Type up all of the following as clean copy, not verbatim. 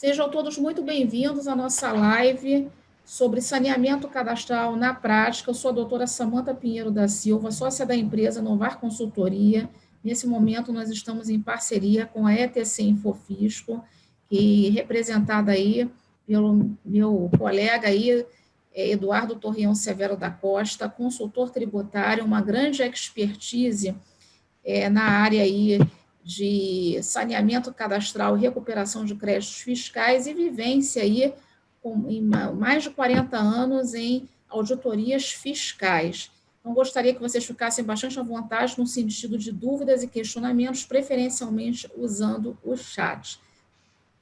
Sejam todos muito bem-vindos à nossa live sobre saneamento cadastral na prática. Eu sou a doutora Samanta Pinheiro da Silva, sócia da empresa Novar Consultoria. Nesse momento, nós estamos em parceria com a ETC Infofisco, que representada aí pelo meu colega aí, Eduardo Torrião Severo da Costa, consultor tributário, uma grande expertise na área aí de saneamento cadastral e recuperação de créditos fiscais e vivência aí em mais de 40 anos em auditorias fiscais. Então, gostaria que vocês ficassem bastante à vontade no sentido de dúvidas e questionamentos, preferencialmente usando o chat.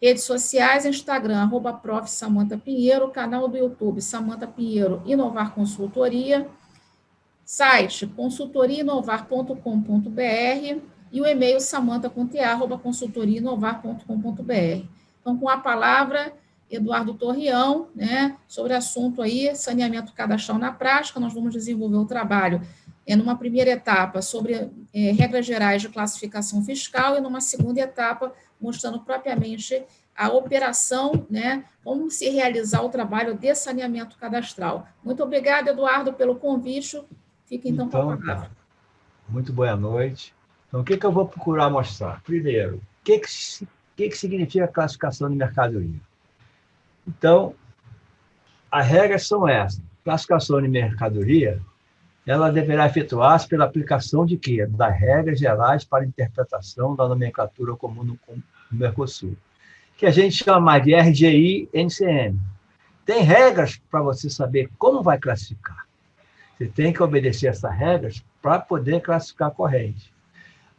Redes sociais, Instagram, @prof. Samanta Pinheiro, canal do YouTube, Samanta Pinheiro Inovar Consultoria, site consultoriainovar.com.br e o e-mail samanta.consultoriainovar.com.br. Então, com a palavra, Eduardo Torrião, né, sobre o assunto aí, saneamento cadastral na prática, nós vamos desenvolver o trabalho numa primeira etapa sobre regras gerais de classificação fiscal e numa segunda etapa mostrando propriamente a operação, né, como se realizar o trabalho de saneamento cadastral. Muito obrigada, Eduardo, pelo convite. Fica, então, com a palavra. Muito boa noite. Então, o que eu vou procurar mostrar? Primeiro, o que significa classificação de mercadoria? Então, as regras são essas. Classificação de mercadoria, ela deverá efetuar-se pela aplicação de quê? Das regras gerais para interpretação da nomenclatura comum no Mercosul, que a gente chama de RGI-NCM. Tem regras para você saber como vai classificar. Você tem que obedecer essas regras para poder classificar a corrente.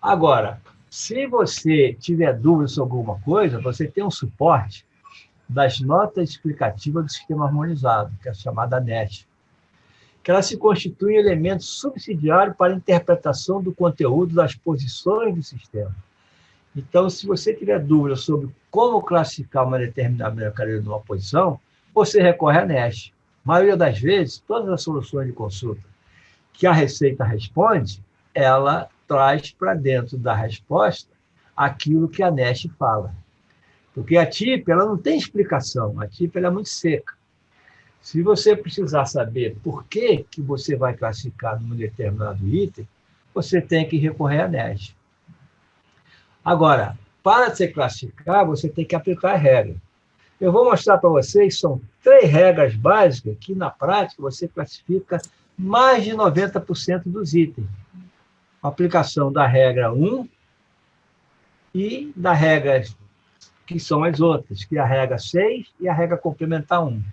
Agora, se você tiver dúvida sobre alguma coisa, você tem um suporte das notas explicativas do Sistema Harmonizado, que é a chamada NET, que ela se constitui em elemento subsidiário para a interpretação do conteúdo das posições do sistema. Então, se você tiver dúvida sobre como classificar uma determinada mercadoria numa posição, você recorre à NET. A maioria das vezes, todas as soluções de consulta que a Receita responde, ela traz para dentro da resposta aquilo que a NET fala. Porque a TIP, ela não tem explicação, a TIP ela é muito seca. Se você precisar saber por que você vai classificar num determinado item, você tem que recorrer à NET. Agora, para se classificar, você tem que aplicar a regra. Eu vou mostrar para vocês, são 3 regras básicas que, na prática, você classifica mais de 90% dos itens. A aplicação da regra 1 e da regra que são as outras, que é a regra 6 e a regra complementar 1.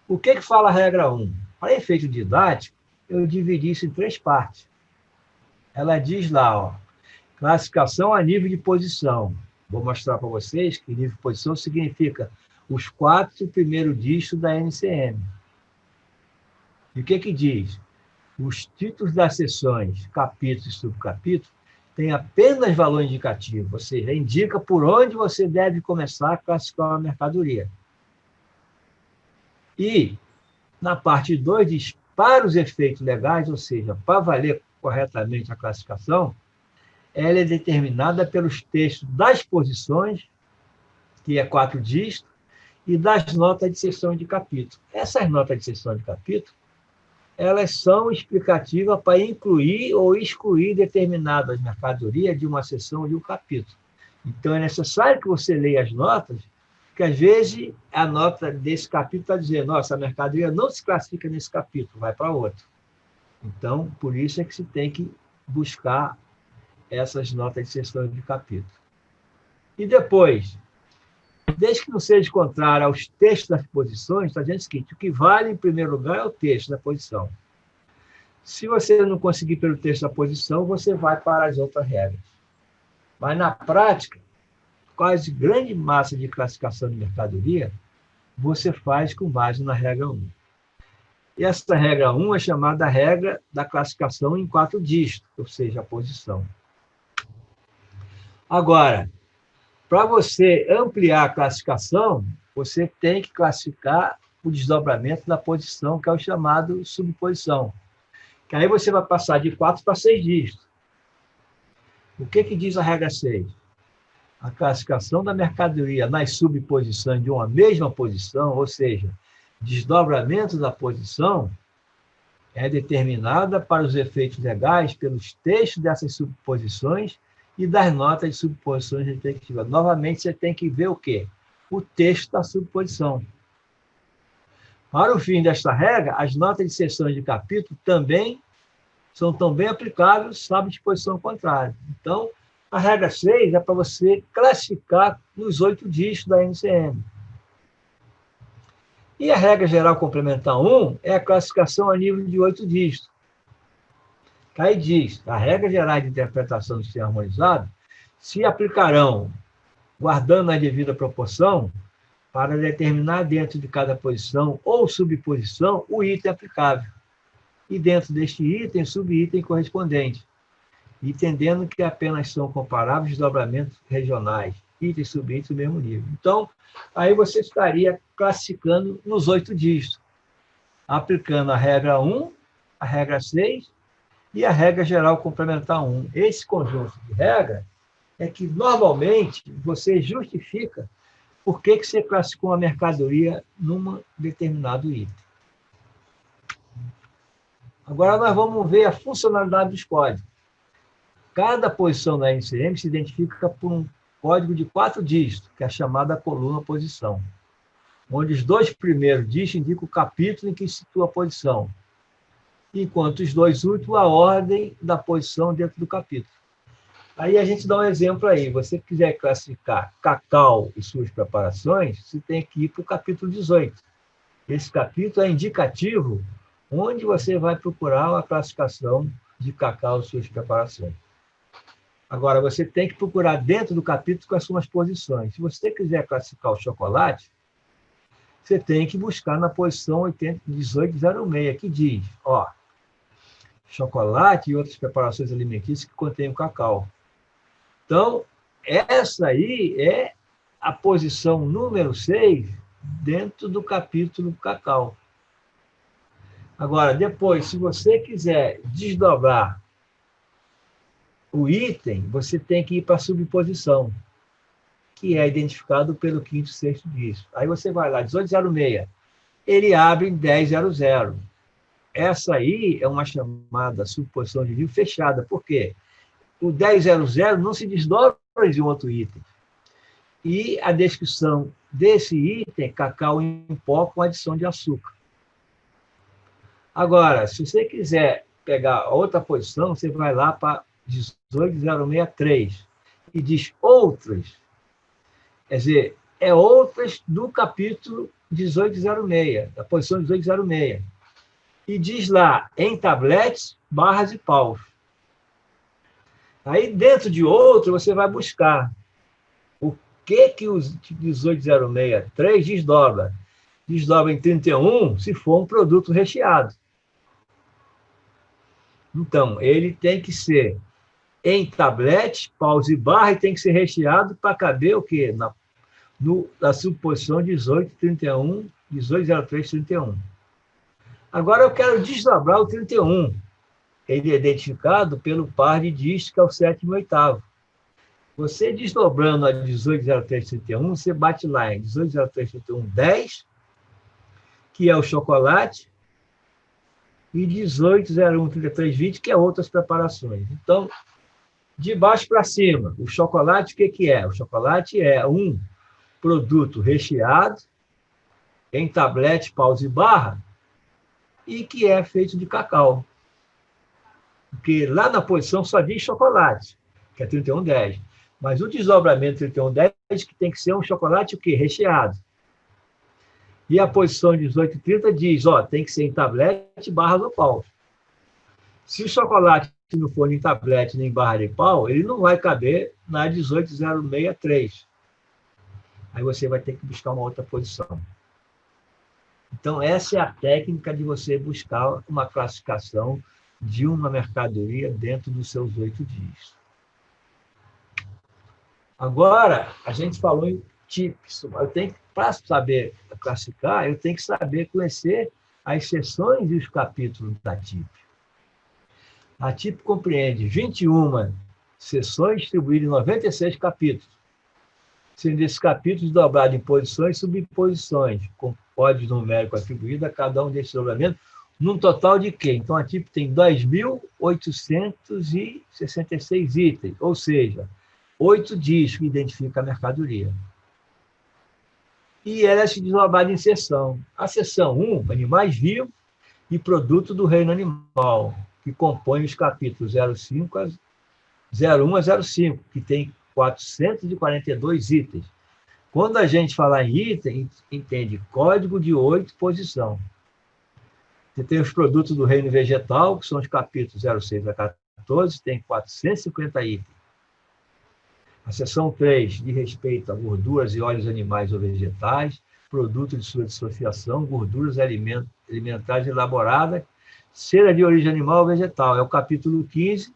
O que fala a regra 1? Para efeito didático, eu dividi isso em 3 partes. Ela diz lá, ó, classificação a nível de posição. Vou mostrar para vocês que nível de posição significa os 4 primeiros dígitos da NCM. E o que diz? Os títulos das seções, capítulos e subcapítulos, têm apenas valor indicativo, ou seja, indica por onde você deve começar a classificar uma mercadoria. E, na parte 2, diz, para os efeitos legais, ou seja, para valer corretamente a classificação, ela é determinada pelos textos das posições, que é 4 dígitos, e das notas de seção de capítulo. Essas notas de seção de capítulo, elas são explicativas para incluir ou excluir determinadas mercadorias de uma seção ou de um capítulo. Então, é necessário que você leia as notas, porque, às vezes, a nota desse capítulo está dizendo, nossa, a mercadoria não se classifica nesse capítulo, vai para outro. Então, por isso é que se tem que buscar essas notas de seção de capítulo. E depois, desde que não seja contrário aos textos das posições, está dizendo o seguinte, o que vale, em primeiro lugar, é o texto da posição. Se você não conseguir pelo texto da posição, você vai para as outras regras. Mas, na prática, quase grande massa de classificação de mercadoria, você faz com base na regra 1. E essa regra 1 é chamada regra da classificação em 4 dígitos, ou seja, a posição. Agora, para você ampliar a classificação, você tem que classificar o desdobramento da posição, que é o chamado subposição. Que aí você vai passar de 4 para 6 dígitos. O que diz a regra 6? a classificação da mercadoria nas subposições de uma mesma posição, ou seja, desdobramento da posição, é determinada para os efeitos legais pelos textos dessas subposições e das notas de subposições respectivas. Novamente, você tem que ver o quê? O texto da subposição. Para o fim desta regra, as notas de seções de capítulo também são também aplicáveis, salvo disposição contrária. Então, a regra 6 é para você classificar nos 8 dígitos da NCM. E a regra geral complementar 1 é a classificação a nível de 8 dígitos. Aí diz, a regra geral de interpretação do sistema harmonizado se aplicarão, guardando a devida proporção, para determinar dentro de cada posição ou subposição o item aplicável. E dentro deste item, subitem correspondente, entendendo que apenas são comparáveis desdobramentos regionais, itens e subitens do mesmo nível. Então, aí você estaria classificando nos 8 dígitos, aplicando a regra 1, a regra 6 e a regra geral complementar 1. Esse conjunto de regras é que, normalmente, você justifica por que você classificou uma mercadoria num determinado item. Agora, nós vamos ver a funcionalidade dos códigos. Cada posição da NCM se identifica por um código de 4 dígitos, que é a chamada coluna posição, onde os 2 primeiros dígitos indicam o capítulo em que se situa a posição, enquanto os 2 últimos, a ordem da posição dentro do capítulo. Aí a gente dá um exemplo aí. Você quiser classificar cacau e suas preparações, você tem que ir para o capítulo 18. Esse capítulo é indicativo onde você vai procurar a classificação de cacau e suas preparações. Agora, você tem que procurar dentro do capítulo quais são as posições. Se você quiser classificar o chocolate, você tem que buscar na posição 1806, que diz, ó, chocolate e outras preparações alimentícias que contêm o cacau. Então, essa aí é a posição número 6 dentro do capítulo cacau. Agora, depois, se você quiser desdobrar o item, você tem que ir para a subposição, que é identificado pelo 5º e 6º dígito. Aí você vai lá, 1806, ele abre em 1000. Essa aí é uma chamada subposição de nível fechada. Por quê? O 1000 não se desdobra de um outro item. E a descrição desse item, cacau em pó com adição de açúcar. Agora, se você quiser pegar a outra posição, você vai lá para 18063 e diz outras. Quer dizer, é outras do capítulo 1806, da posição 1806. E diz lá, em tabletes, barras e paus. Aí, dentro de outro, você vai buscar o que o 18063 desdobra. Desdobra em 31 se for um produto recheado. Então, ele tem que ser em tablete, paus e barra, e tem que ser recheado para caber o quê? Na subposição 1831, 180331. Agora eu quero desdobrar o 31. Ele é identificado pelo par de dígitos, que é o 7º e 8º. Você desdobrando a 180331, você bate lá em 180331, 10, que é o chocolate, e 18013320, que é outras preparações. Então, de baixo para cima, o chocolate, o que é? O chocolate é um produto recheado, em tablete, paus e barra, e que é feito de cacau. Porque lá na posição só diz chocolate, que é 3110. Mas o desdobramento 3110 que tem que ser um chocolate o quê? Recheado. E a posição 1830 diz, ó, tem que ser em tablete, barra ou pau. Se o chocolate não for em tablete nem barra de pau, ele não vai caber na 18063. Aí você vai ter que buscar uma outra posição. Então, essa é a técnica de você buscar uma classificação de uma mercadoria dentro dos seus 8 dias. Agora, a gente falou em tipos. Para saber classificar, eu tenho que saber conhecer as seções e os capítulos da TIP. A TIP compreende 21 seções distribuídas em 96 capítulos. sendo esse capítulo desdobrado em posições e subposições, com código numérico atribuído a cada um desses dobramentos, num total de quê? Então, a TIP tem 2.866 itens, ou seja, 8 discos que identificam a mercadoria. E ela é desdobrada em seção. A seção 1, animais vivos e produto do reino animal, que compõe os capítulos 01 a 05, que tem 442 itens. Quando a gente falar em item, entende código de 8 posição. Você tem os produtos do reino vegetal, que são os capítulos 06 a 14, tem 450 itens. A seção 3 diz respeito a gorduras e óleos animais ou vegetais, produtos de sua dissociação, gorduras alimentares elaboradas, cera de origem animal ou vegetal. É o capítulo 15.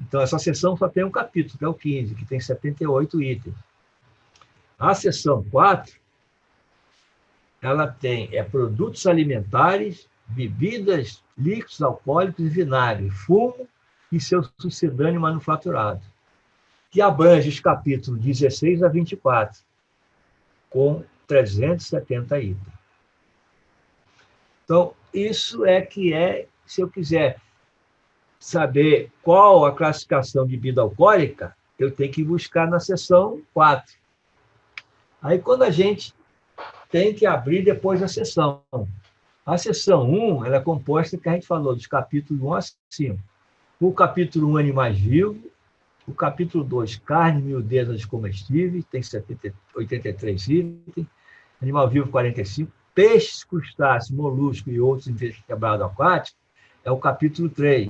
Então, essa seção só tem um capítulo, que é o 15, que tem 78 itens. A seção 4, ela tem produtos alimentares, bebidas, líquidos alcoólicos e vinagre, fumo e seu sucedâneo manufaturado, que abrange os capítulos 16 a 24, com 370 itens. Então, isso se eu quiser saber qual a classificação de bebida alcoólica, eu tenho que buscar na seção 4. Aí, quando a gente tem que abrir depois a seção. A seção 1, ela é composta, que a gente falou, dos capítulos 1 a 5. O capítulo 1, animais vivos. O capítulo 2, carne e miudezas comestíveis, tem 83 itens. Animal vivo, 45. Peixes, crustáceos, moluscos e outros invertebrados aquáticos, é o capítulo 3.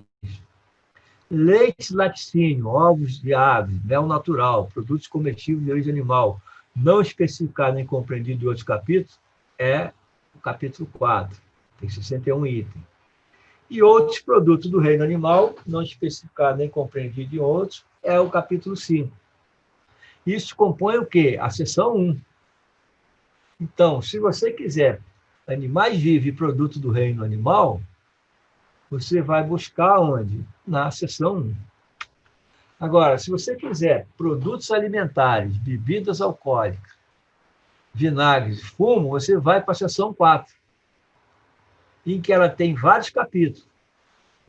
Leite, laticínio, ovos de aves, mel natural, produtos comestíveis de origem animal, não especificado nem compreendido em outros capítulos, é o capítulo 4, tem 61 itens. E outros produtos do reino animal, não especificado nem compreendido em outros, é o capítulo 5. Isso compõe o quê? A seção 1. Então, se você quiser animais vivos e produtos do reino animal, você vai buscar onde? Na seção 1. Agora, se você quiser produtos alimentares, bebidas alcoólicas, vinagres, fumo, você vai para a seção 4, em que ela tem vários capítulos.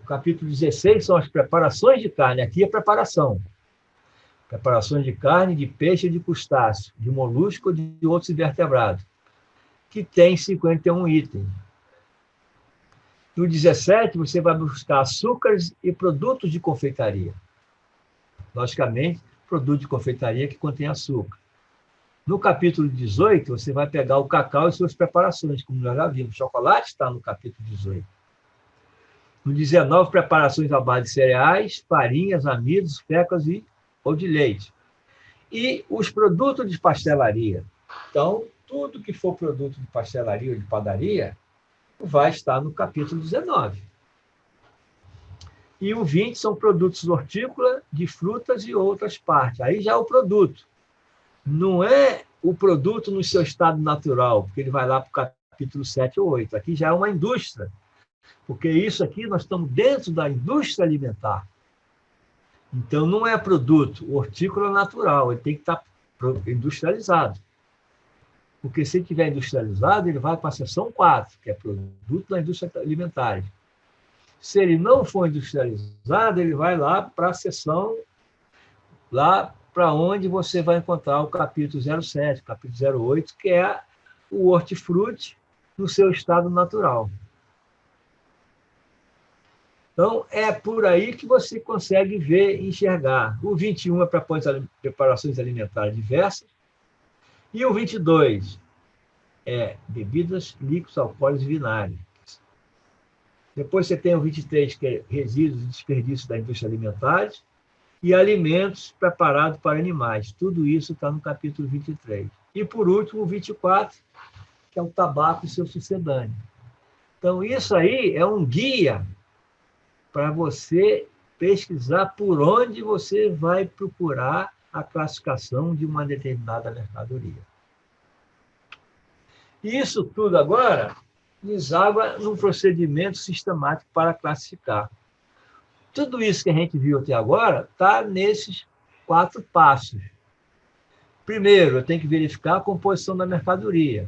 O capítulo 16 são as preparações de carne. Aqui é preparação. Preparações de carne, de peixe, de crustáceo, de molusco ou de outros invertebrados, que tem 51 itens. No 17, você vai buscar açúcares e produtos de confeitaria. Logicamente, produto de confeitaria que contém açúcar. No capítulo 18, você vai pegar o cacau e suas preparações, como nós já vimos. O chocolate está no capítulo 18. No 19, preparações à base de cereais, farinhas, amidos, féculas ou de leite. E os produtos de pastelaria. Então, tudo que for produto de pastelaria ou de padaria vai estar no capítulo 19. E o 20 são produtos hortícolas, de frutas e outras partes. Aí já é o produto. Não é o produto no seu estado natural, porque ele vai lá para o capítulo 7 ou 8. Aqui já é uma indústria, porque isso aqui nós estamos dentro da indústria alimentar. Então, não é produto hortícola natural, ele tem que estar industrializado. Porque se ele estiver industrializado, ele vai para a seção 4, que é produto da indústria alimentar. Se ele não for industrializado, ele vai lá para a seção, lá para onde você vai encontrar o capítulo 07, capítulo 08, que é o hortifruti no seu estado natural. Então, é por aí que você consegue ver e enxergar. O 21 é para preparações alimentares diversas, e o 22 é bebidas, líquidos, alcoólicos e vinagre. Depois você tem o 23, que é resíduos e desperdícios da indústria alimentar, e alimentos preparados para animais. Tudo isso está no capítulo 23. E, por último, o 24, que é o tabaco e seu sucedâneo. Então, isso aí é um guia para você pesquisar por onde você vai procurar a classificação de uma determinada mercadoria. E isso tudo agora deságua num procedimento sistemático para classificar. Tudo isso que a gente viu até agora está nesses 4 passos. Primeiro, eu tenho que verificar a composição da mercadoria,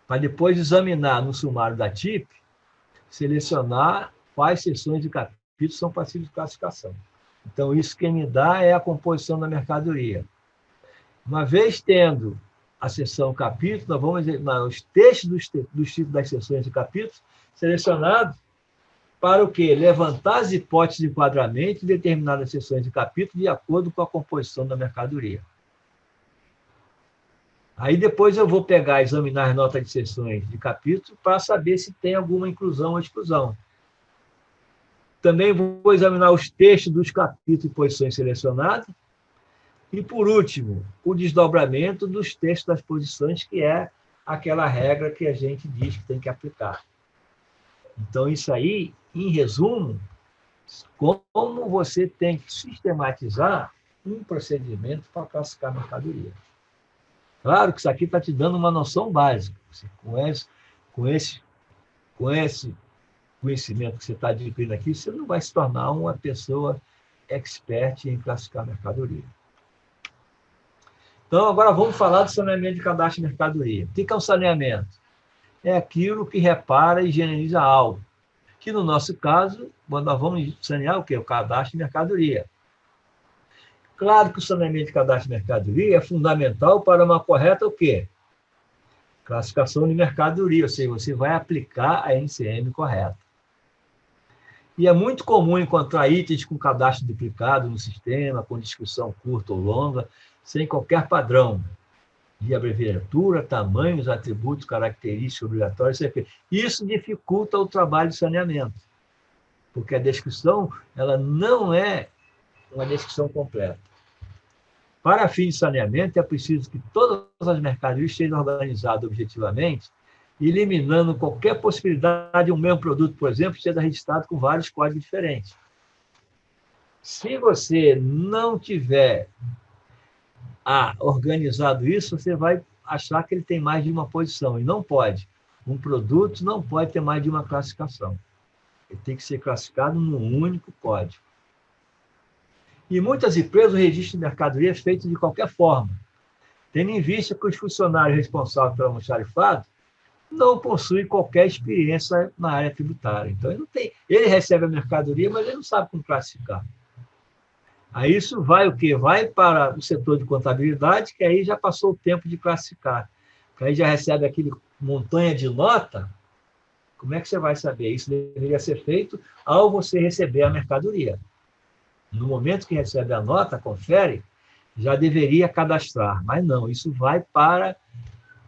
para depois examinar no sumário da TIP, selecionar quais seções e capítulos são passíveis de classificação. Então, isso que me dá é a composição da mercadoria. Uma vez tendo a seção capítulo, nós vamos examinar os textos dos títulos das seções e capítulos selecionados para o quê? Levantar as hipóteses de enquadramento em determinadas seções e capítulos de acordo com a composição da mercadoria. Aí depois eu vou pegar e examinar as notas de seções de capítulo para saber se tem alguma inclusão ou exclusão. Também vou examinar os textos dos capítulos e posições selecionadas. E, por último, o desdobramento dos textos das posições, que é aquela regra que a gente diz que tem que aplicar. Então, isso aí, em resumo, como você tem que sistematizar um procedimento para classificar a mercadoria. Claro que isso aqui está te dando uma noção básica. Você com esse conhecimento que você está adquirindo aqui, você não vai se tornar uma pessoa expert em classificar mercadoria. Então, agora vamos falar do saneamento de cadastro de mercadoria. O que é um saneamento? É aquilo que repara e higieniza algo. Que, no nosso caso, nós vamos sanear o quê? O cadastro de mercadoria. Claro que o saneamento de cadastro de mercadoria é fundamental para uma correta o quê? Classificação de mercadoria, ou seja, você vai aplicar a NCM correta. E é muito comum encontrar itens com cadastro duplicado no sistema, com descrição curta ou longa, sem qualquer padrão de abreviatura, tamanhos, atributos, características obrigatórias. Isso dificulta o trabalho de saneamento, porque a descrição ela não é uma descrição completa. Para fins de saneamento, é preciso que todas as mercadorias sejam organizadas objetivamente, eliminando qualquer possibilidade de um mesmo produto, por exemplo, seja registrado com vários códigos diferentes. Se você não tiver organizado isso, você vai achar que ele tem mais de uma posição, e não pode. Um produto não pode ter mais de uma classificação. Ele tem que ser classificado num único código. E muitas empresas, o registro de mercadoria é feito de qualquer forma, tendo em vista que os funcionários responsáveis pelo almoxarifado não possuem qualquer experiência na área tributária. Então, ele recebe a mercadoria, mas ele não sabe como classificar. Aí isso vai o quê? Vai para o setor de contabilidade, que aí já passou o tempo de classificar. Que aí já recebe aquele montanha de nota. Como é que você vai saber? Isso deveria ser feito ao você receber a mercadoria. No momento que recebe a nota, confere, já deveria cadastrar. Mas não, isso vai para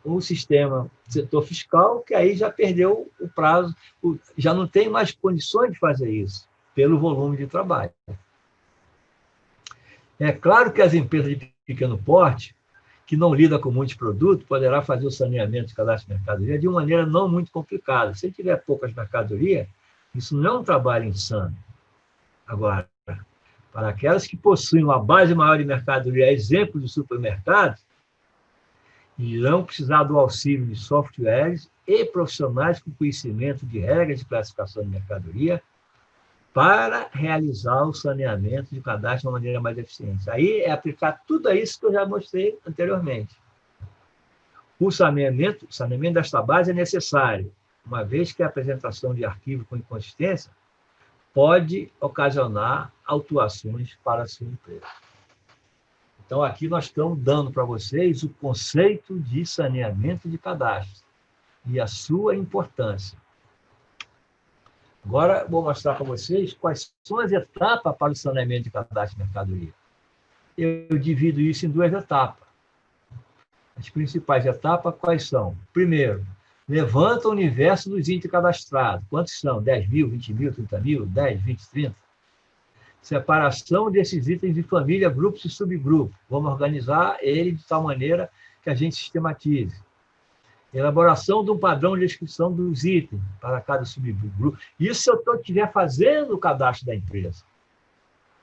o sistema setor fiscal, que aí já perdeu o prazo, já não tem mais condições de fazer isso, pelo volume de trabalho. É claro que as empresas de pequeno porte, que não lidam com muitos produtos, poderá fazer o saneamento de cadastro de mercadoria de uma maneira não muito complicada. Se tiver poucas mercadorias, isso não é um trabalho insano. Agora, para aquelas que possuem uma base maior de mercadoria, exemplo de supermercados, irão precisar do auxílio de softwares e profissionais com conhecimento de regras de classificação de mercadoria para realizar o saneamento de cadastro de uma maneira mais eficiente. Aí é aplicar tudo isso que eu já mostrei anteriormente. O saneamento desta base é necessário, uma vez que a apresentação de arquivo com inconsistência pode ocasionar autuações para a sua empresa. Então, aqui nós estamos dando para vocês o conceito de saneamento de cadastro e a sua importância. Agora, vou mostrar para vocês quais são as etapas para o saneamento de cadastro de mercadoria. Eu divido isso em duas etapas. As principais etapas, quais são? Primeiro, levanta o universo dos itens cadastrados. Quantos são? 10 mil, 20 mil, 30 mil, 10, 20, 30? Separação desses itens de família, grupos e subgrupos. Vamos organizar ele de tal maneira que a gente sistematize. Elaboração de um padrão de descrição dos itens para cada subgrupo. Isso se eu estiver fazendo o cadastro da empresa.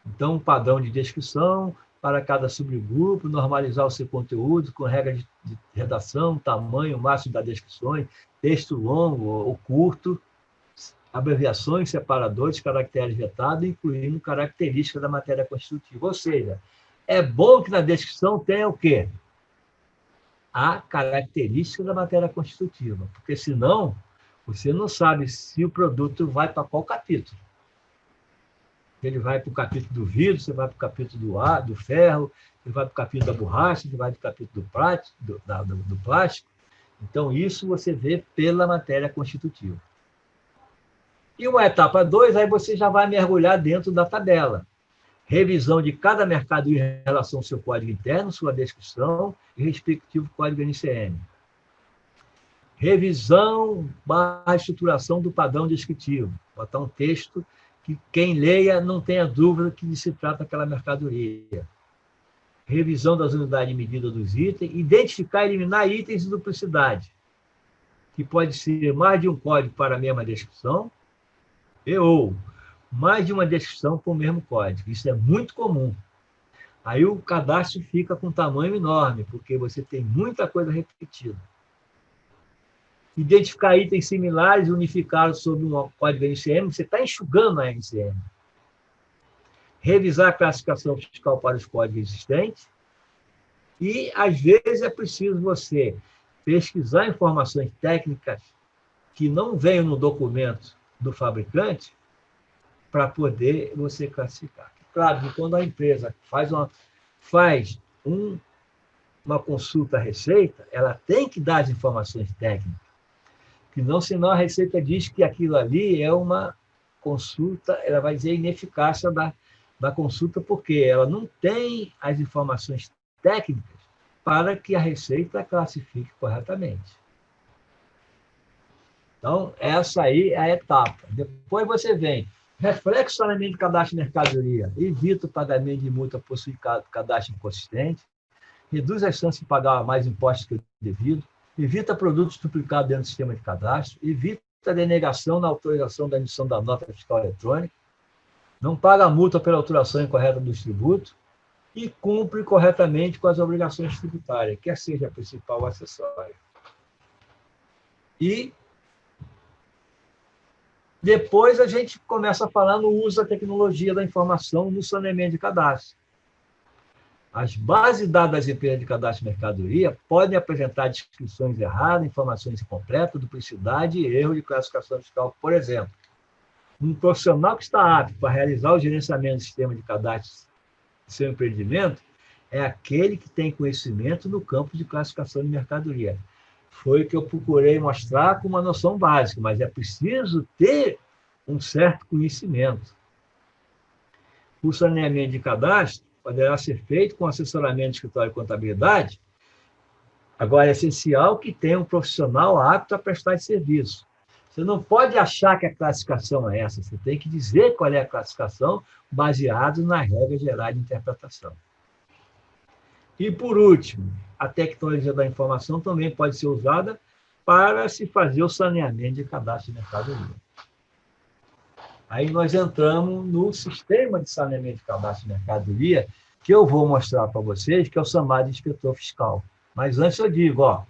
Então, um padrão de descrição para cada subgrupo, normalizar o seu conteúdo com regras de redação, tamanho máximo das descrições, texto longo ou curto, abreviações, separadores, caracteres vetados, incluindo características da matéria constitutiva. Ou seja, é bom que na descrição tenha o quê? A característica da matéria constitutiva, porque senão você não sabe se o produto vai para qual capítulo. Ele vai para o capítulo do vidro, você vai para o capítulo do ferro, ele vai para o capítulo da borracha, ele vai para o capítulo do plástico. Então, isso você vê pela matéria constitutiva. E uma etapa 2, aí você já vai mergulhar dentro da tabela. Revisão de cada mercado em relação ao seu código interno, sua descrição e respectivo código NCM. Revisão / estruturação do padrão descritivo. Botar um texto que quem leia não tenha dúvida que se trata daquela mercadoria. Revisão das unidades de medida dos itens, identificar e eliminar itens de duplicidade, que pode ser mais de um código para a mesma descrição, ou mais de uma descrição para o mesmo código. Isso é muito comum. Aí o cadastro fica com um tamanho enorme, porque você tem muita coisa repetida. Identificar itens similares e unificados sob um código NCM, você está enxugando a NCM. Revisar a classificação fiscal para os códigos existentes. E, às vezes, é preciso você pesquisar informações técnicas que não venham no documento do fabricante para poder você classificar. Claro que quando a empresa faz uma consulta à Receita, ela tem que dar as informações técnicas, senão a Receita diz que aquilo ali é uma consulta, ela vai dizer ineficácia da consulta, porque ela não tem as informações técnicas para que a Receita classifique corretamente. Então, essa aí é a etapa. Depois você vem, reflexo saneamento de cadastro de mercadoria, evita o pagamento de multa por cadastro inconsistente, reduz as chances de pagar mais impostos que o devido, evita produtos duplicados dentro do sistema de cadastro, evita a denegação na autorização da emissão da nota fiscal eletrônica, não paga a multa pela alteração incorreta dos tributos e cumpre corretamente com as obrigações tributárias, quer seja a principal ou acessória. E depois a gente começa a falar no uso da tecnologia da informação no saneamento de cadastro. As bases de dados das empresas de cadastro de mercadoria podem apresentar descrições erradas, informações incompletas, duplicidade e erro de classificação fiscal. Por exemplo, um profissional que está apto para realizar o gerenciamento do sistema de cadastro do seu empreendimento é aquele que tem conhecimento no campo de classificação de mercadoria. Foi o que eu procurei mostrar com uma noção básica, mas é preciso ter um certo conhecimento. O saneamento de cadastro poderá ser feito com assessoramento de escritório de contabilidade. Agora, é essencial que tenha um profissional apto a prestar esse serviço. Você não pode achar que a classificação é essa, você tem que dizer qual é a classificação baseado na regra geral de interpretação. E, por último, a tecnologia da informação também pode ser usada para se fazer o saneamento de cadastro de mercadoria. Aí nós entramos no sistema de saneamento de cadastro de mercadoria, que eu vou mostrar para vocês, que é o chamado inspetor fiscal. Mas antes eu digo,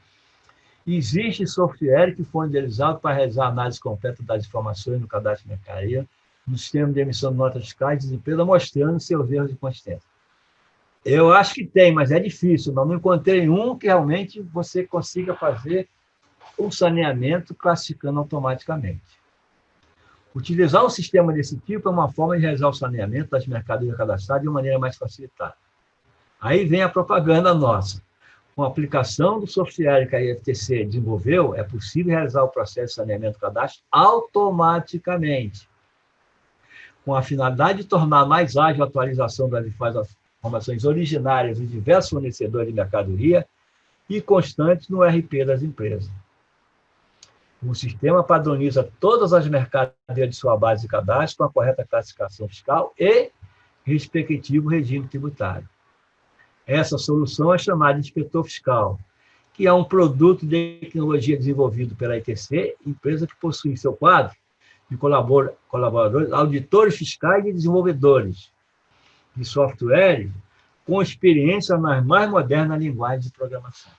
existe software que foi utilizado para realizar a análise completa das informações no cadastro de mercadoria, no sistema de emissão de notas fiscais de empresa, mostrando seus erros de consistência. Eu acho que tem, mas é difícil. Eu não encontrei um que realmente você consiga fazer o saneamento classificando automaticamente. Utilizar um sistema desse tipo é uma forma de realizar o saneamento das mercadorias cadastradas de uma maneira mais facilitada. Aí vem a propaganda nossa. Com a aplicação do software que a IFTC desenvolveu, é possível realizar o processo de saneamento do cadastro automaticamente, com a finalidade de tornar mais ágil a atualização das informações originárias de diversos fornecedores de mercadoria e constantes no RP das empresas. O sistema padroniza todas as mercadorias de sua base de cadastro com a correta classificação fiscal e respectivo regime tributário. Essa solução é chamada de inspetor fiscal, que é um produto de tecnologia desenvolvido pela ITC, empresa que possui em seu quadro de colaboradores, auditores fiscais e desenvolvedores de software com experiência nas mais modernas linguagens de programação.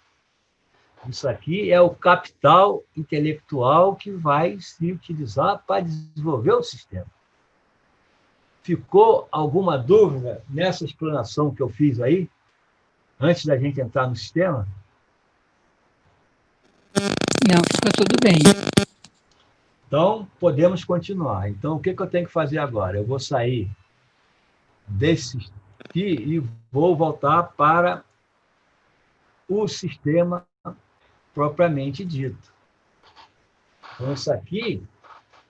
Isso aqui é o capital intelectual que vai se utilizar para desenvolver o sistema. Ficou alguma dúvida nessa explanação que eu fiz aí, antes da gente entrar no sistema? Não, ficou tudo bem. Então, podemos continuar. Então, o que eu tenho que fazer agora? Eu vou sair desse aqui e vou voltar para o sistema propriamente dito. Então, isso aqui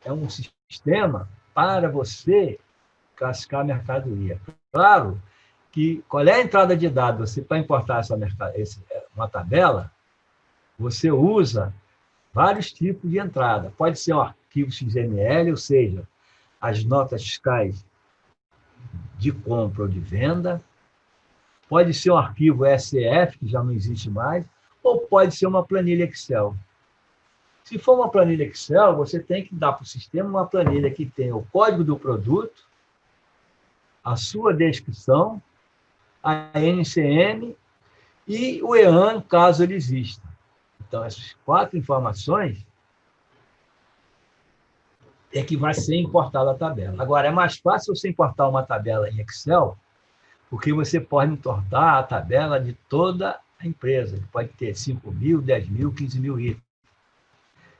é um sistema para você classificar a mercadoria. Claro que qual é a entrada de dados? Você, para importar uma tabela, você usa vários tipos de entrada. Pode ser um arquivo XML, ou seja, as notas fiscais de compra ou de venda. Pode ser um arquivo SF, que já não existe mais, ou pode ser uma planilha Excel. Se for uma planilha Excel, você tem que dar para o sistema uma planilha que tenha o código do produto, a sua descrição, a NCM e o EAN, caso ele exista. Então, essas 4 informações é que vai ser importada a tabela. Agora, é mais fácil você importar uma tabela em Excel, porque você pode importar a tabela de toda a empresa, que pode ter 5.000, 10.000, 15.000 itens.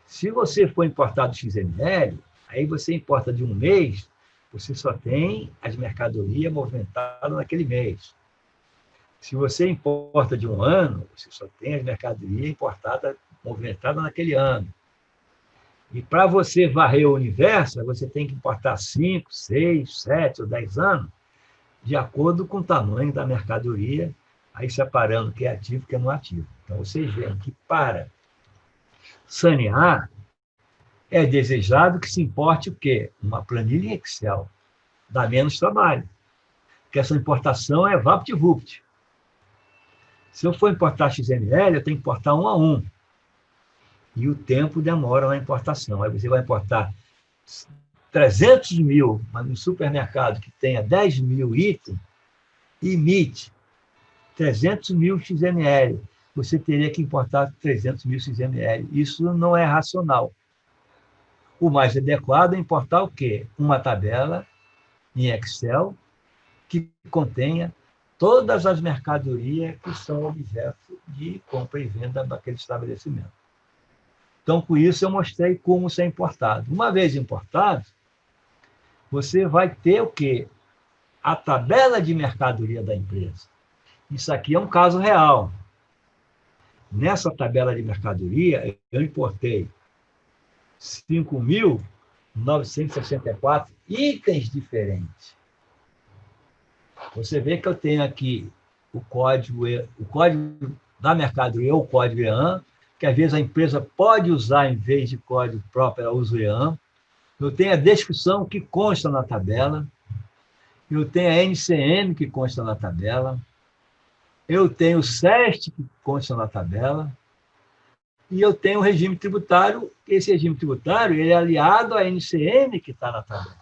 Se você for importar do XML, aí você importa de um mês, você só tem as mercadorias movimentadas naquele mês. Se você importa de um ano, você só tem as mercadorias importadas, movimentadas naquele ano. E para você varrer o universo, você tem que importar 5, 6, 7 ou 10 anos, de acordo com o tamanho da mercadoria, aí separando o que é ativo e o que é não ativo. Então, vocês veem que para sanear, é desejado que se importe o quê? Uma planilha em Excel. Dá menos trabalho. Porque essa importação é VaptVupt. Se eu for importar XML, eu tenho que importar um a um. E o tempo demora na importação. Aí você vai importar 300.000, mas no supermercado que tenha 10.000 itens, emite 300.000 XML. Você teria que importar 300.000 XML. Isso não é racional. O mais adequado é importar o quê? Uma tabela em Excel que contenha todas as mercadorias que são objeto de compra e venda daquele estabelecimento. Então, com isso, eu mostrei como ser importado. Uma vez importado, você vai ter o quê? A tabela de mercadoria da empresa. Isso aqui é um caso real. Nessa tabela de mercadoria, eu importei 5.964 itens diferentes. Você vê que eu tenho aqui o código da mercadoria, ou o código EAN, que às vezes a empresa pode usar em vez de código próprio, ela usa o EAN. Eu tenho a descrição que consta na tabela. Eu tenho a NCM que consta na tabela. Eu tenho o SEST que consta na tabela. E eu tenho o regime tributário. Esse regime tributário ele é aliado à NCM que está na tabela.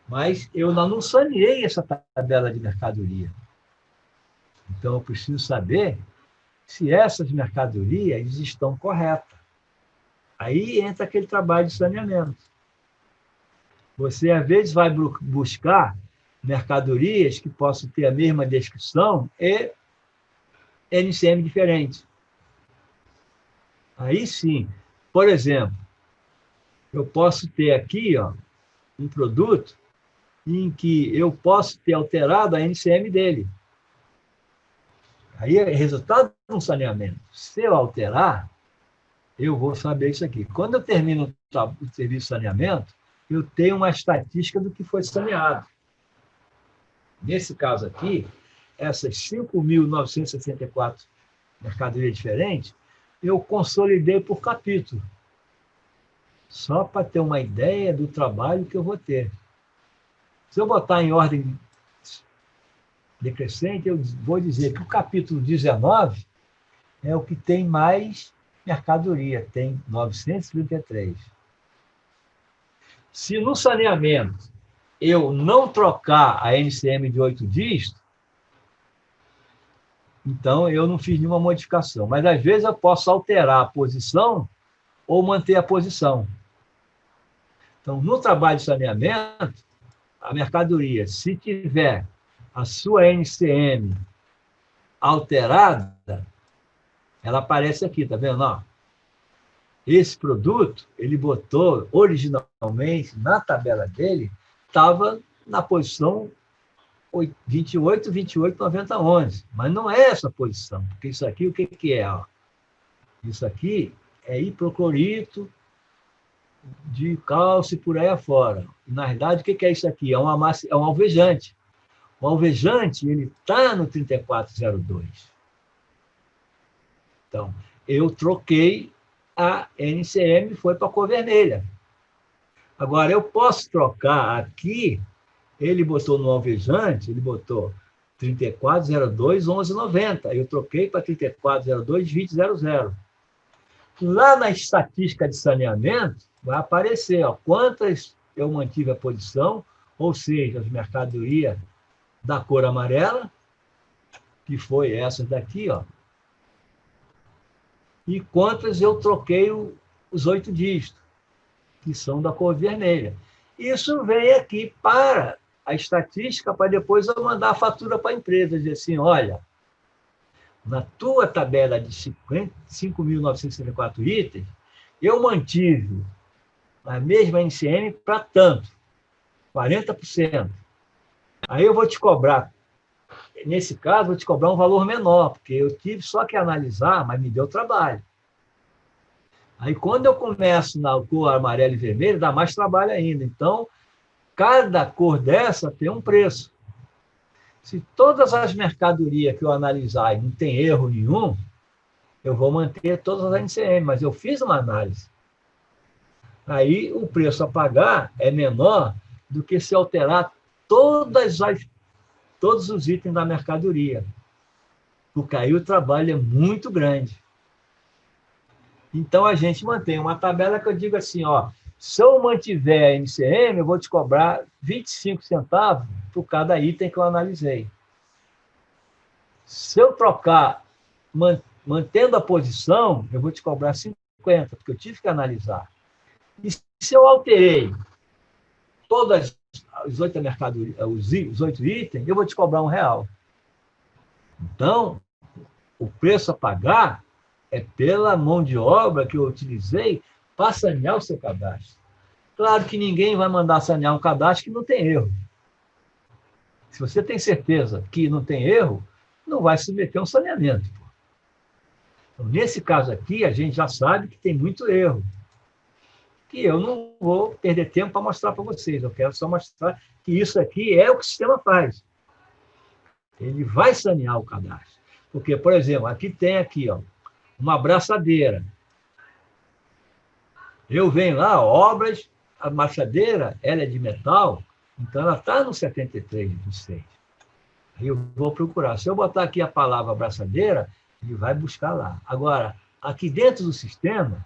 Mas eu não saneei essa tabela de mercadoria. Então, eu preciso saber se essas mercadorias estão corretas. Aí entra aquele trabalho de saneamento. Você, às vezes, vai buscar mercadorias que possam ter a mesma descrição e NCM diferente. Aí sim, por exemplo, eu posso ter aqui um produto em que eu posso ter alterado a NCM dele. Aí é resultado de um saneamento. Se eu alterar, eu vou saber isso aqui. Quando eu termino o serviço de saneamento, eu tenho uma estatística do que foi saneado. Nesse caso aqui, essas 5.964 mercadorias diferentes, eu consolidei por capítulo, só para ter uma ideia do trabalho que eu vou ter. Se eu botar em ordem decrescente, eu vou dizer que o capítulo 19 é o que tem mais mercadoria, tem 933. Se no saneamento eu não trocar a NCM de 8 dígitos, então eu não fiz nenhuma modificação. Mas, às vezes, eu posso alterar a posição ou manter a posição. Então, no trabalho de saneamento, a mercadoria, se tiver a sua NCM alterada, ela aparece aqui, tá vendo? Ó, esse produto, ele botou originalmente, na tabela dele, estava na posição 28, 28, 90, 11. Mas não é essa posição, porque isso aqui, o que, que é? Ó? Isso aqui é hipoclorito de cálcio por aí afora. Na verdade, o que, que é isso aqui? É um alvejante. O alvejante, ele está no 3402. Então, eu troquei a NCM, foi para a cor vermelha. Agora, eu posso trocar aqui, ele botou no alvejante, ele botou 3402, 1190. Eu troquei para 3402, 2000. Lá na estatística de saneamento, vai aparecer quantas eu mantive a posição, ou seja, as mercadorias da cor amarela, que foi essa daqui, e quantas eu troquei os 8 dígitos, que são da cor vermelha. Isso vem aqui para a estatística, para depois eu mandar a fatura para a empresa, dizer assim, olha, na tua tabela de 5.964 itens, eu mantive a mesma NCM para tanto, 40%. Aí eu vou te cobrar, nesse caso, vou te cobrar um valor menor, porque eu tive só que analisar, mas me deu trabalho. Aí, quando eu começo na cor amarelo e vermelho, dá mais trabalho ainda. Então, cada cor dessa tem um preço. Se todas as mercadorias que eu analisar e não tem erro nenhum, eu vou manter todas as NCM, mas eu fiz uma análise. Aí, o preço a pagar é menor do que se alterar todos os itens da mercadoria. Porque aí o trabalho é muito grande. Então, a gente mantém uma tabela que eu digo assim, se eu mantiver a NCM, eu vou te cobrar 25 centavos por cada item que eu analisei. Se eu trocar, mantendo a posição, eu vou te cobrar 50, porque eu tive que analisar. E se eu alterei todas as 8 mercadorias, os 8 itens, eu vou te cobrar R$1. Então, o preço a pagar é pela mão de obra que eu utilizei para sanear o seu cadastro. Claro que ninguém vai mandar sanear um cadastro que não tem erro. Se você tem certeza que não tem erro, não vai submeter um saneamento. Então, nesse caso aqui, a gente já sabe que tem muito erro. Que eu não vou perder tempo para mostrar para vocês. Eu quero só mostrar que isso aqui é o que o sistema faz. Ele vai sanear o cadastro. Porque, por exemplo, aqui tem uma abraçadeira. Eu venho lá, obras, a abraçadeira, ela é de metal, então ela está no 73,26. Aí eu vou procurar. Se eu botar aqui a palavra abraçadeira, ele vai buscar lá. Agora, aqui dentro do sistema,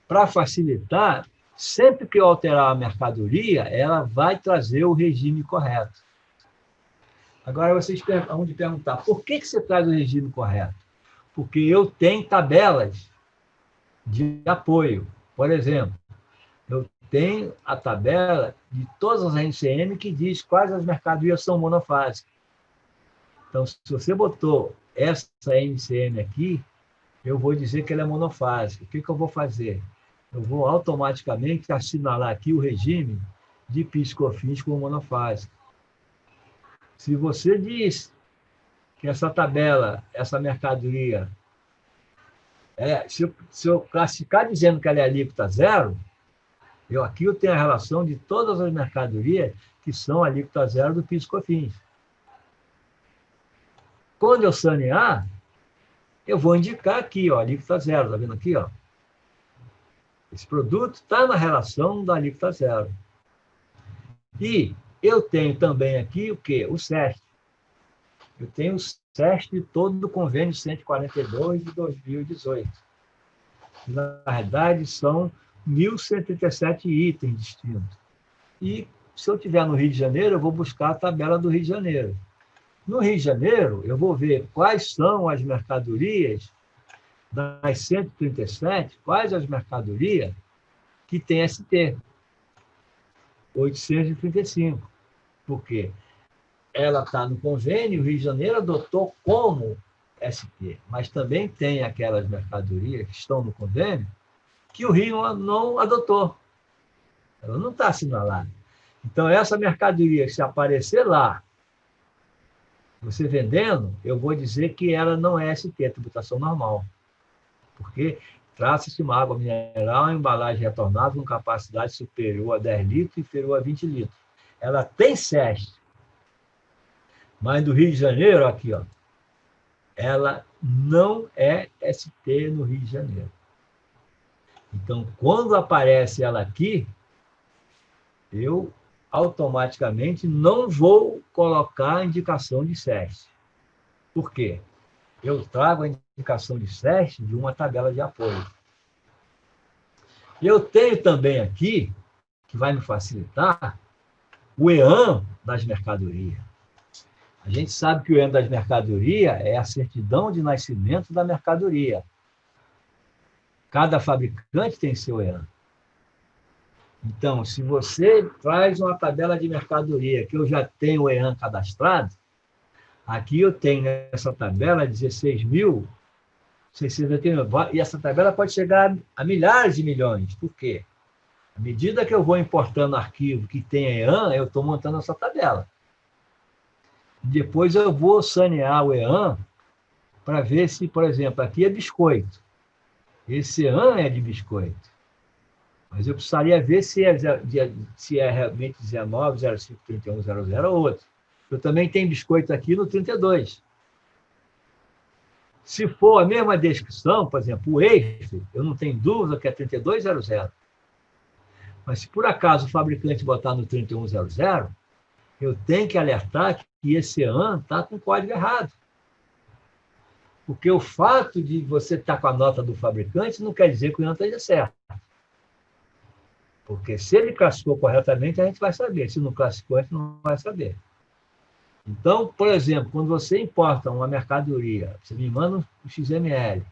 para facilitar, sempre que eu alterar a mercadoria, ela vai trazer o regime correto. Agora, vocês vão me perguntar, por que você traz o regime correto? Porque eu tenho tabelas de apoio. Por exemplo, eu tenho a tabela de todas as NCM que diz quais as mercadorias são monofásicas. Então, se você botou essa NCM aqui, eu vou dizer que ela é monofásica. O que eu vou fazer? Eu vou automaticamente assinalar aqui o regime de PIS/COFINS como monofásica. Se você diz que essa tabela, essa mercadoria, se eu classificar dizendo que ela é alíquota zero, aqui eu tenho a relação de todas as mercadorias que são alíquota zero do PIS/COFINS. Quando eu sanear, eu vou indicar aqui, alíquota zero, está vendo aqui? Esse produto está na relação da alíquota zero. E eu tenho também aqui o quê? O SEST. Eu tenho o SEST de todo o convênio 142 de 2018. Na verdade, são 1.137 itens distintos. E, se eu estiver no Rio de Janeiro, eu vou buscar a tabela do Rio de Janeiro. No Rio de Janeiro, eu vou ver quais são as mercadorias das 137, quais as mercadorias que têm ST. 835. Por quê? Ela está no convênio, o Rio de Janeiro adotou como ST, mas também tem aquelas mercadorias que estão no convênio que o Rio não adotou. Ela não está assinalada. Então, essa mercadoria, se aparecer lá, você vendendo, eu vou dizer que ela não é ST, é tributação normal. Porque trata-se de uma água mineral em embalagem retornável com capacidade superior a 10 litros e inferior a 20 litros. Ela tem SEST, mas do Rio de Janeiro, aqui, ó, ela não é ST no Rio de Janeiro. Então, quando aparece ela aqui, eu automaticamente não vou colocar a indicação de SEST. Por quê? Eu trago a indicação de SEST de uma tabela de apoio. Eu tenho também aqui, que vai me facilitar, o EAN das mercadorias. A gente sabe que o EAN das mercadorias é a certidão de nascimento da mercadoria. Cada fabricante tem seu EAN. Então, se você traz uma tabela de mercadoria que eu já tenho o EAN cadastrado, aqui eu tenho nessa tabela 16.689, e essa tabela pode chegar a milhares de milhões. Por quê? À medida que eu vou importando arquivo que tem EAN, eu estou montando essa tabela. Depois eu vou sanear o EAN para ver se, por exemplo, aqui é biscoito. Esse EAN é de biscoito. Mas eu precisaria ver se é realmente 19, 05, 31, 00 ou outro. Eu também tenho biscoito aqui no 32. Se for a mesma descrição, por exemplo, o EIF, eu não tenho dúvida que é 3200. Mas se por acaso o fabricante botar no 3100, eu tenho que alertar que esse EAN está com código errado. Porque o fato de você estar com a nota do fabricante não quer dizer que o EAN esteja certo. Porque se ele classificou corretamente, a gente vai saber. Se não classificou, a gente não vai saber. Então, por exemplo, quando você importa uma mercadoria, você me manda um XML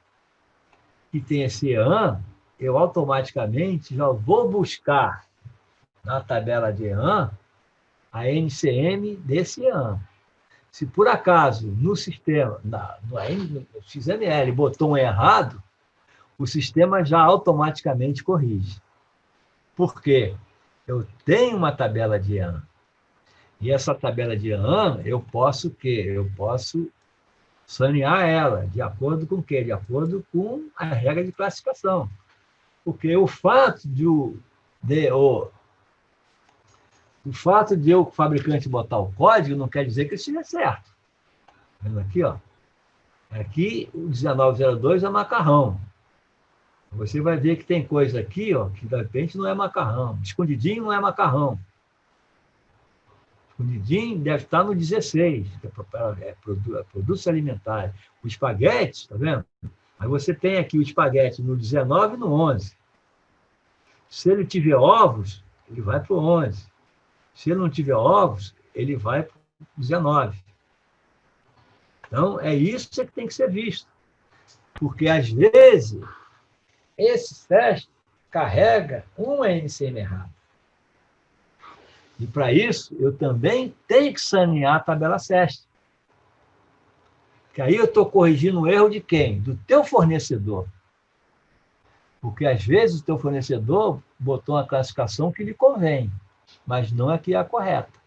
que tem esse EAN, eu automaticamente já vou buscar na tabela de EAN a NCM desse EAN. Se por acaso no sistema, no XML, botou um errado, o sistema já automaticamente corrige. Por quê? Eu tenho uma tabela de EAN. E essa tabela de EAN, eu posso o quê? Eu posso sanear ela. De acordo com o quê? De acordo com a regra de classificação. Porque o fato de o fabricante botar o código não quer dizer que ele esteja certo. Tá vendo aqui, ó? Aqui, o 1902 é macarrão. Você vai ver que tem coisa aqui, ó, que de repente não é macarrão. Escondidinho não é macarrão. Escondidinho deve estar no 16, que é produtos alimentares. O espaguete, tá vendo? Aí você tem aqui o espaguete no 19 e no 11. Se ele tiver ovos, ele vai para o 11. Se ele não tiver ovos, ele vai para o 19. Então, é isso que tem que ser visto. Porque, às vezes, esse teste carrega um NCM errado. E, para isso, eu também tenho que sanear a tabela SEST. Que aí eu estou corrigindo o erro de quem? Do teu fornecedor. Porque, às vezes, o teu fornecedor botou uma classificação que lhe convém, mas não é que é a correta.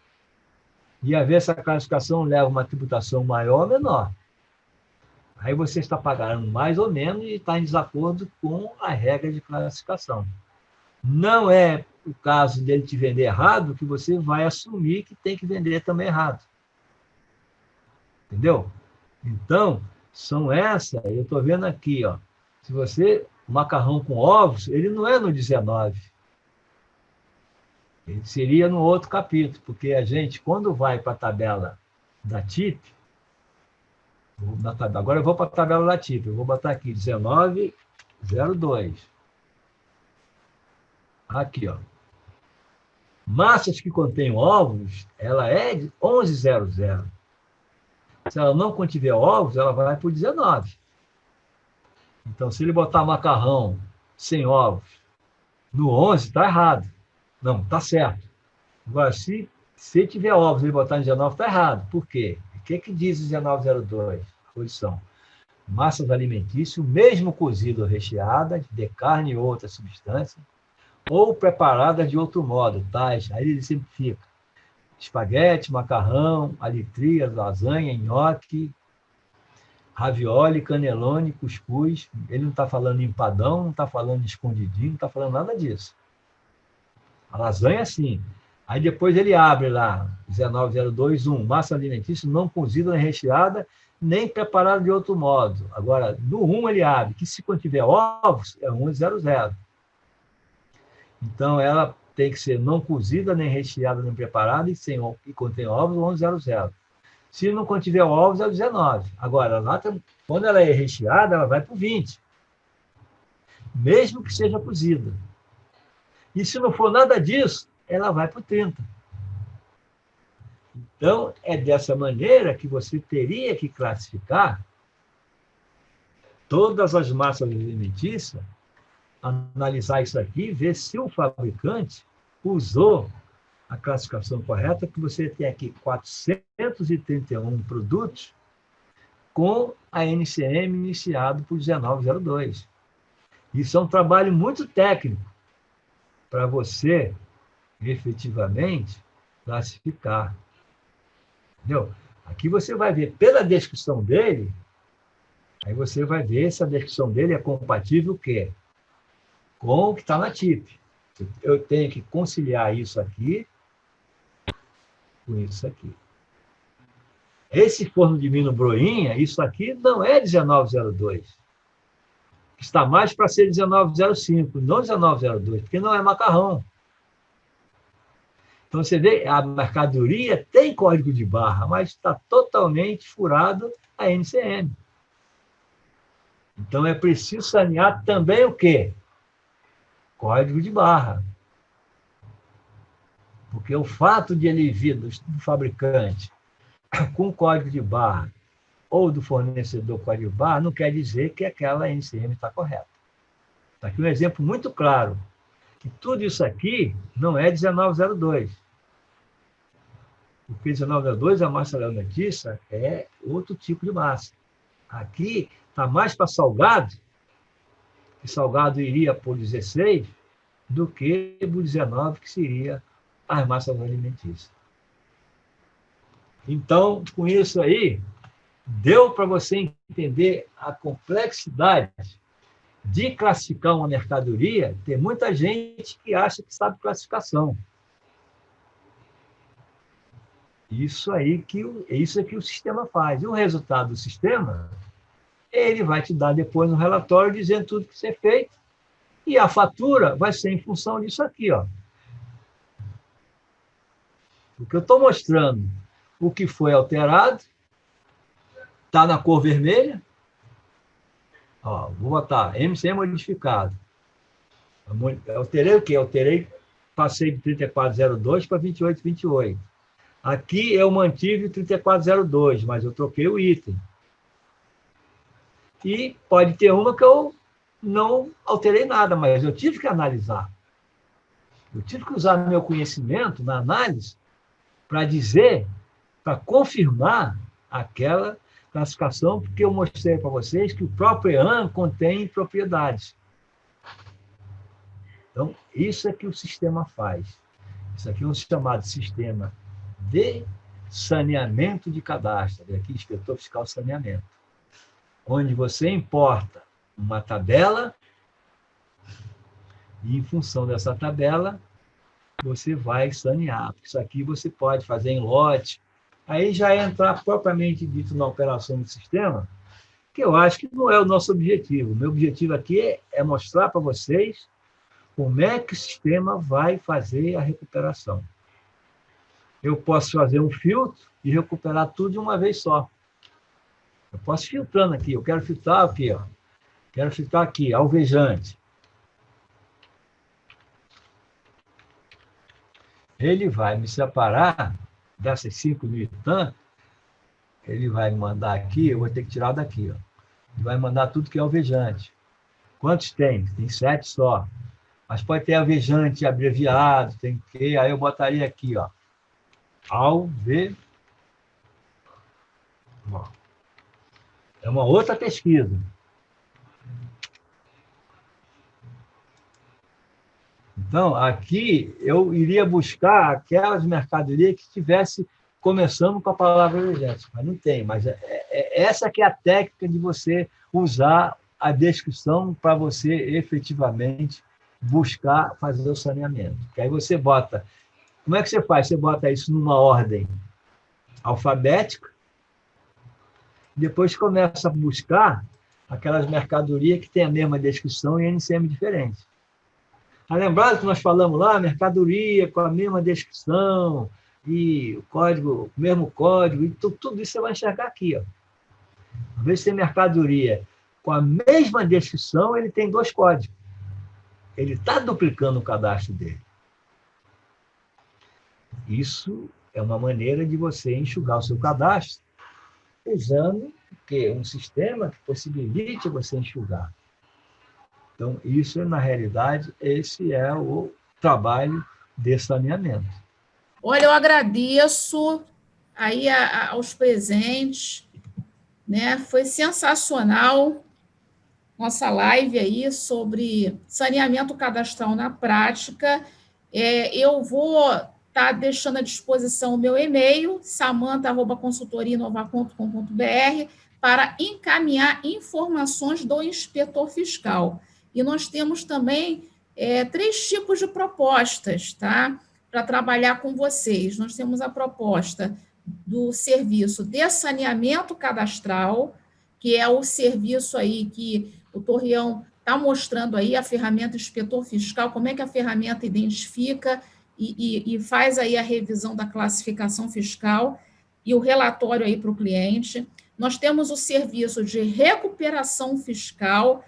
E, às vezes, essa classificação leva uma tributação maior ou menor. Aí você está pagando mais ou menos e está em desacordo com a regra de classificação. Não é o caso dele te vender errado que você vai assumir que tem que vender também errado. Entendeu? Então, são essas, eu estou vendo aqui, ó, se você, macarrão com ovos, ele não é no 19. Ele seria no outro capítulo, porque a gente, quando vai para a tabela da TIP, agora eu vou para a tabela da TIP, eu vou botar aqui 1902. Aqui, ó. Massas que contêm ovos, ela é de 1100. Se ela não contiver ovos, ela vai para o 19. Então, se ele botar macarrão sem ovos no 11, está errado. Não, está certo. Agora, se tiver ovos e botar no 19, está errado. Por quê? O que diz o 1902? Posição. Massas alimentícias, mesmo cozidas ou recheadas de carne ou outra substância, ou preparadas de outro modo, tais, aí ele simplifica, espaguete, macarrão, alitria, lasanha, nhoque, ravioli, canelone, cuscuz. Ele não está falando empadão, não está falando escondidinho, não está falando nada disso. A lasanha, sim. Aí depois ele abre lá, 1902.1, massa alimentícia não cozida nem recheada, nem preparada de outro modo. Agora, no 1 ele abre, que se contiver ovos, é 100. Então, ela tem que ser não cozida, nem recheada, nem preparada, e contém ovos, 100. Se não contiver ovos, é 19. Agora, quando ela é recheada, ela vai para o 20. Mesmo que seja cozida. E se não for nada disso, ela vai para o 30. Então, é dessa maneira que você teria que classificar todas as massas alimentícias, analisar isso aqui e ver se o fabricante usou a classificação correta, que você tem aqui 431 produtos com a NCM iniciado por 1902. Isso é um trabalho muito técnico para você, efetivamente, classificar. Entendeu? Aqui você vai ver, pela descrição dele, aí você vai ver se a descrição dele é compatível o quê? Com o que está na TIP. Eu tenho que conciliar isso aqui com isso aqui. Esse forno de milho broinha, isso aqui não é 1902. Está mais para ser 1905, não 1902, porque não é macarrão. Então, você vê, a mercadoria tem código de barra, mas está totalmente furado a NCM. Então, é preciso sanear também o quê? Código de barra. Porque o fato de ele vir do fabricante com código de barra ou do fornecedor código de barra não quer dizer que aquela NCM está correta. Está aqui um exemplo muito claro, que tudo isso aqui não é 1902. Porque 1902, a massa alimentícia é outro tipo de massa. Aqui está mais para salgado, que salgado iria por 16, do que por 19, que seria as massas alimentícias. Então, com isso aí, deu para você entender a complexidade de classificar uma mercadoria. Tem muita gente que acha que sabe classificação. Isso é que o sistema faz. E o resultado do sistema, ele vai te dar depois no relatório dizendo tudo que você fez, e a fatura vai ser em função disso aqui, ó. Porque eu estou mostrando o que foi alterado, está na cor vermelha. Ó, vou botar MC modificado. Eu alterei o quê? Passei de 3402 para 2828. Aqui eu mantive 3402, mas eu troquei o item. E pode ter uma que eu não alterei nada, mas eu tive que analisar. Eu tive que usar meu conhecimento na análise para dizer, para confirmar aquela classificação, porque eu mostrei para vocês que o próprio EAN contém propriedades. Então, isso é que o sistema faz. Isso aqui é um chamado sistema de saneamento de cadastro. Aqui, inspetor fiscal saneamento. Onde você importa uma tabela e, em função dessa tabela, você vai sanear. Isso aqui você pode fazer em lote. Aí já entrar propriamente dito na operação do sistema, que eu acho que não é o nosso objetivo. O meu objetivo aqui é mostrar para vocês como é que o sistema vai fazer a recuperação. Eu posso fazer um filtro e recuperar tudo de uma vez só. Eu posso ir filtrando aqui. Eu quero filtrar aqui, ó. Quero filtrar aqui, alvejante. Ele vai me separar dessas 5.000 e tanto. Ele vai me mandar aqui, eu vou ter que tirar daqui, ó. Ele vai mandar tudo que é alvejante. Quantos tem? Tem 7 só. Mas pode ter alvejante abreviado, tem que, aí eu botaria aqui, ó, alve. É uma outra pesquisa. Então, aqui eu iria buscar aquelas mercadorias que estivesse começando com a palavra alvejante, mas não tem. Mas essa que é a técnica de você usar a descrição para você efetivamente buscar fazer o saneamento. Que aí você bota... Como é que você faz? Você bota isso numa ordem alfabética, depois começa a buscar aquelas mercadorias que têm a mesma descrição e NCM diferente. Lembrado que nós falamos lá, mercadoria com a mesma descrição e o código, o mesmo código, e tudo isso você vai enxergar aqui. Ó. Às vezes tem mercadoria com a mesma descrição, ele tem 2 códigos. Ele está duplicando o cadastro dele. Isso é uma maneira de você enxugar o seu cadastro usando um sistema que possibilite você enxugar. Então, isso, na realidade, esse é o trabalho de saneamento. Olha, eu agradeço aí aos presentes, né? Foi sensacional nossa live aí sobre saneamento cadastral na prática. Eu vou estar deixando à disposição o meu e-mail, samanta@consultoriainovar.com.br, para encaminhar informações do inspetor fiscal. E nós temos também 3 tipos de propostas, tá? Para trabalhar com vocês. Nós temos a proposta do serviço de saneamento cadastral, que é o serviço aí que o Torreão está mostrando aí, a ferramenta inspetor fiscal, como é que a ferramenta identifica e faz aí a revisão da classificação fiscal e o relatório aí para o cliente. Nós temos o serviço de recuperação fiscal,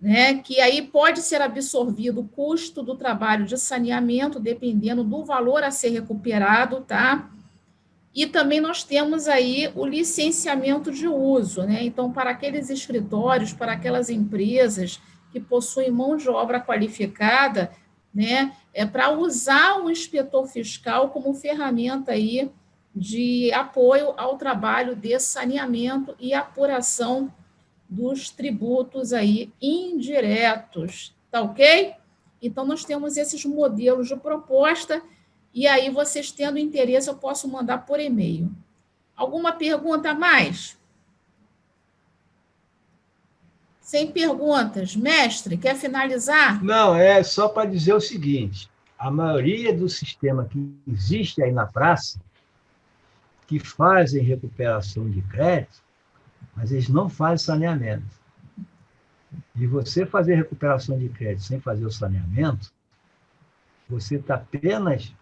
né, que aí pode ser absorvido o custo do trabalho de saneamento, dependendo do valor a ser recuperado, tá? E também nós temos aí o licenciamento de uso, né? Então, para aqueles escritórios, para aquelas empresas que possuem mão de obra qualificada, né, para usar o inspetor fiscal como ferramenta aí de apoio ao trabalho de saneamento e apuração dos tributos aí indiretos, tá ok? Então, nós temos esses modelos de proposta, e aí, vocês tendo interesse, eu posso mandar por e-mail. Alguma pergunta a mais? Sem perguntas. Mestre, quer finalizar? Não, é só para dizer o seguinte, a maioria do sistema que existe aí na praça, que fazem recuperação de crédito, mas eles não fazem saneamento. E você fazer recuperação de crédito sem fazer o saneamento, você está apenas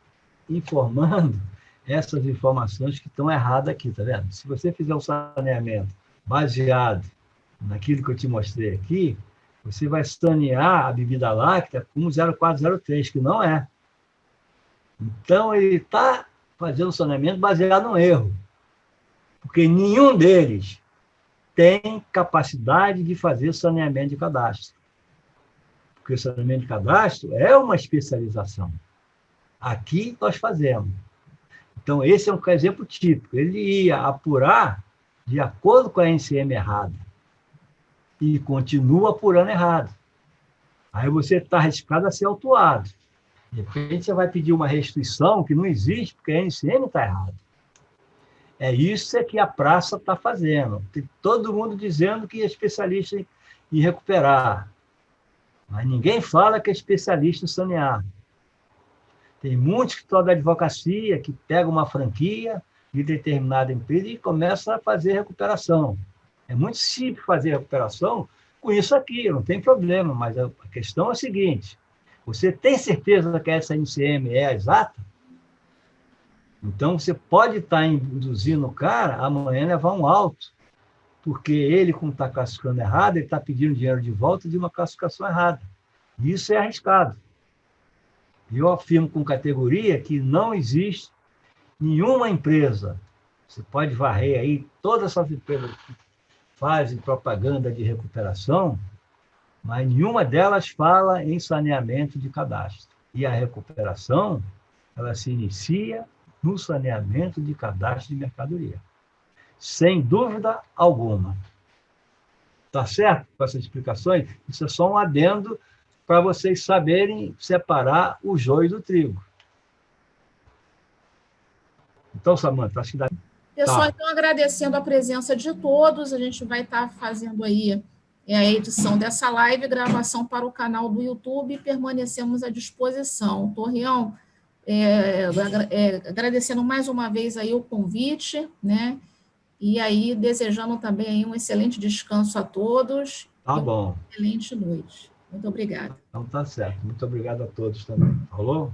informando essas informações que estão erradas aqui, tá vendo? Se você fizer um saneamento baseado naquilo que eu te mostrei aqui, você vai sanear a bebida láctea com 0403, que não é. Então, ele está fazendo saneamento baseado no erro, porque nenhum deles tem capacidade de fazer saneamento de cadastro. Porque o saneamento de cadastro é uma especialização. Aqui nós fazemos. Então, esse é um exemplo típico. Ele ia apurar de acordo com a NCM errada e continua apurando errado. Aí você está arriscado a ser autuado. De repente, você vai pedir uma restituição que não existe, porque a NCM está errada. É isso que a praça está fazendo. Tem todo mundo dizendo que é especialista em recuperar. Mas ninguém fala que é especialista em sanear. Tem muitos que estão da advocacia, que pegam uma franquia de determinada empresa e começam a fazer recuperação. É muito simples fazer recuperação com isso aqui, não tem problema, mas a questão é a seguinte, você tem certeza que essa NCM é exata? Então, você pode estar induzindo o cara amanhã levar um auto, porque ele, como está classificando errado, ele está pedindo dinheiro de volta de uma classificação errada. Isso é arriscado. Eu afirmo com categoria que não existe nenhuma empresa, você pode varrer aí todas essas empresas que fazem propaganda de recuperação, mas nenhuma delas fala em saneamento de cadastro. E a recuperação, ela se inicia no saneamento de cadastro de mercadoria. Sem dúvida alguma. Tá certo com essas explicações? Isso é só um adendo para vocês saberem separar o joio do trigo. Então, Samanta, acho que dá. Pessoal, então, agradecendo a presença de todos, a gente vai estar fazendo aí a edição dessa live, gravação para o canal do YouTube, e permanecemos à disposição. Torreão, agradecendo mais uma vez aí o convite, né? E aí desejando também aí um excelente descanso a todos. Tá bom. Uma excelente noite. Muito obrigada. Então tá certo. Muito obrigado a todos também. Falou?